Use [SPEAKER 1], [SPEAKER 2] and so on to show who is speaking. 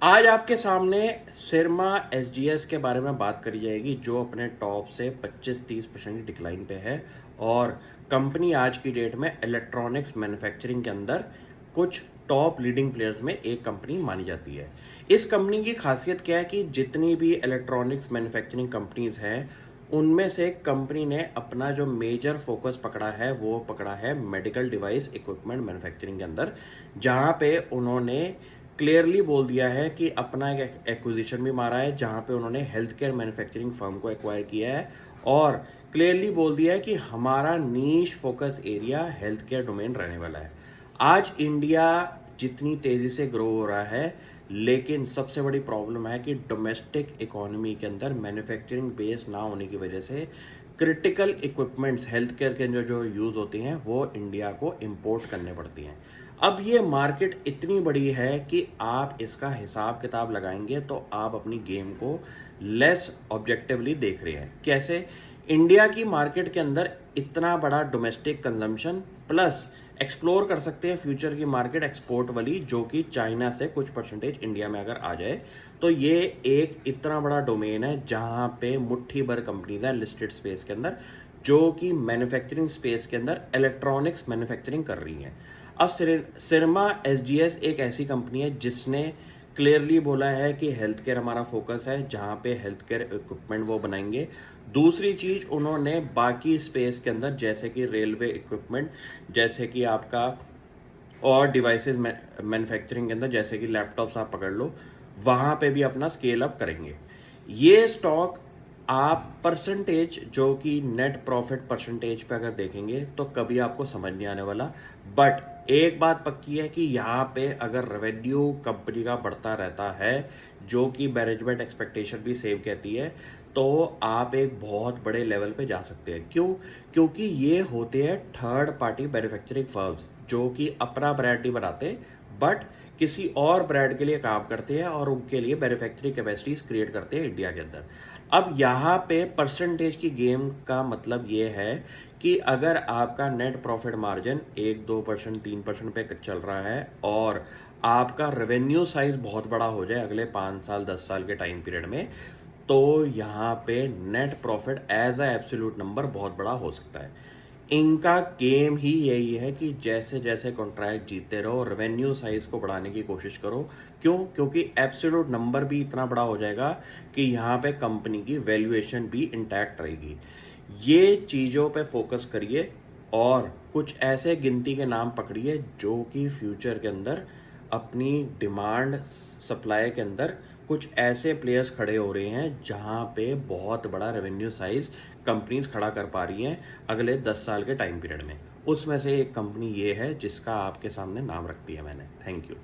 [SPEAKER 1] आज आपके सामने सिरमा एसजीएस के बारे में बात करी जाएगी, जो अपने टॉप से 25-30% की डिक्लाइन पे है। और कंपनी आज की डेट में इलेक्ट्रॉनिक्स मैन्युफैक्चरिंग के अंदर कुछ टॉप लीडिंग प्लेयर्स में एक कंपनी मानी जाती है। इस कंपनी की खासियत क्या है कि जितनी भी इलेक्ट्रॉनिक्स मैन्युफैक्चरिंग कंपनीज हैं, उनमें से कंपनी ने अपना जो मेजर फोकस पकड़ा है वो पकड़ा है मेडिकल डिवाइस इक्विपमेंट मैन्युफैक्चरिंग के अंदर, जहां पे उन्होंने क्लियरली बोल दिया है कि अपना एक एक्विजिशन भी मारा है, जहां पे उन्होंने हेल्थ केयर मैन्युफैक्चरिंग फर्म को एक्वायर किया है। और क्लियरली बोल दिया है कि हमारा niche focus area health care domain रहने वाला है। आज इंडिया जितनी तेजी से ग्रो हो रहा है, लेकिन सबसे बड़ी प्रॉब्लम है कि डोमेस्टिक इकोनॉमी के अंदर मैन्युफैक्चरिंग बेस ना होने की वजह से क्रिटिकल इक्विपमेंट्स हेल्थ केयर के जो जो यूज होती हैं वो इंडिया को इंपोर्ट करने पड़ती हैं। अब ये मार्केट इतनी बड़ी है कि आप इसका हिसाब किताब लगाएंगे तो आप अपनी गेम को लेस ऑब्जेक्टिवली देख रहे हैं। कैसे? इंडिया की मार्केट के अंदर इतना बड़ा डोमेस्टिक कंजम्पशन प्लस एक्सप्लोर कर सकते हैं फ्यूचर की मार्केट एक्सपोर्ट वाली, जो कि चाइना से कुछ परसेंटेज इंडिया में अगर आ जाए तो ये एक इतना बड़ा डोमेन है जहां पे मुट्ठी भर कंपनीज है लिस्टेड स्पेस के अंदर, जो कि मैन्युफैक्चरिंग स्पेस के अंदर इलेक्ट्रॉनिक्स मैन्युफैक्चरिंग कर रही हैं। अब सिरमा एसजीएस एक ऐसी कंपनी है जिसने क्लियरली बोला है कि हेल्थ केयर हमारा फोकस है, जहां पे हेल्थ केयर इक्विपमेंट वो बनाएंगे। दूसरी चीज, उन्होंने बाकी स्पेस के अंदर जैसे कि रेलवे इक्विपमेंट, जैसे कि आपका और डिवाइसेस मैन्युफैक्चरिंग के अंदर जैसे कि लैपटॉप्स आप पकड़ लो, वहां पे भी अपना स्केल अप करेंगे। ये स्टॉक आप परसेंटेज जो कि नेट प्रॉफिट परसेंटेज पे अगर देखेंगे तो कभी आपको समझ नहीं आने वाला। बट एक बात पक्की है कि यहाँ पे अगर रेवेन्यू कंपनी का बढ़ता रहता है, जो कि मैनेजमेंट एक्सपेक्टेशन भी सेम कहती है, तो आप एक बहुत बड़े लेवल पे जा सकते हैं। क्यों? क्योंकि ये होते हैं थर्ड पार्टी मैन्युफैक्चरिंग फर्म्स, जो कि अपना ब्रांड नहीं बनाते बट किसी और ब्रांड के लिए काम करते हैं और उनके लिए मैन्युफैक्चरिंग कैपेसिटीज क्रिएट करते हैं इंडिया के अंदर। अब यहाँ पे परसेंटेज की गेम का मतलब ये है कि अगर आपका नेट प्रॉफिट मार्जिन 1-2%, 3% पे चल रहा है और आपका रेवेन्यू साइज बहुत बड़ा हो जाए अगले 5 साल 10 साल के टाइम पीरियड में, तो यहाँ पे net profit as a absolute number बहुत बड़ा हो सकता है। इनका गेम ही यही है कि जैसे जैसे कॉन्ट्रैक्ट जीतते रहो, रेवेन्यू साइज को बढ़ाने की कोशिश करो। क्यों? क्योंकि एब्सोल्यूट नंबर भी इतना बड़ा हो जाएगा कि यहाँ पे कंपनी की वैल्यूएशन भी इंटैक्ट रहेगी। ये चीज़ों पे फोकस करिए और कुछ ऐसे गिनती के नाम पकड़िए जो कि फ्यूचर के अंदर अपनी डिमांड सप्लाई के अंदर कुछ ऐसे प्लेयर्स खड़े हो रहे हैं जहां पे बहुत बड़ा रेवेन्यू साइज कंपनीज खड़ा कर पा रही हैं अगले 10 साल के टाइम पीरियड में। उसमें से एक कंपनी ये है जिसका आपके सामने नाम रख दिया मैंने। Thank you.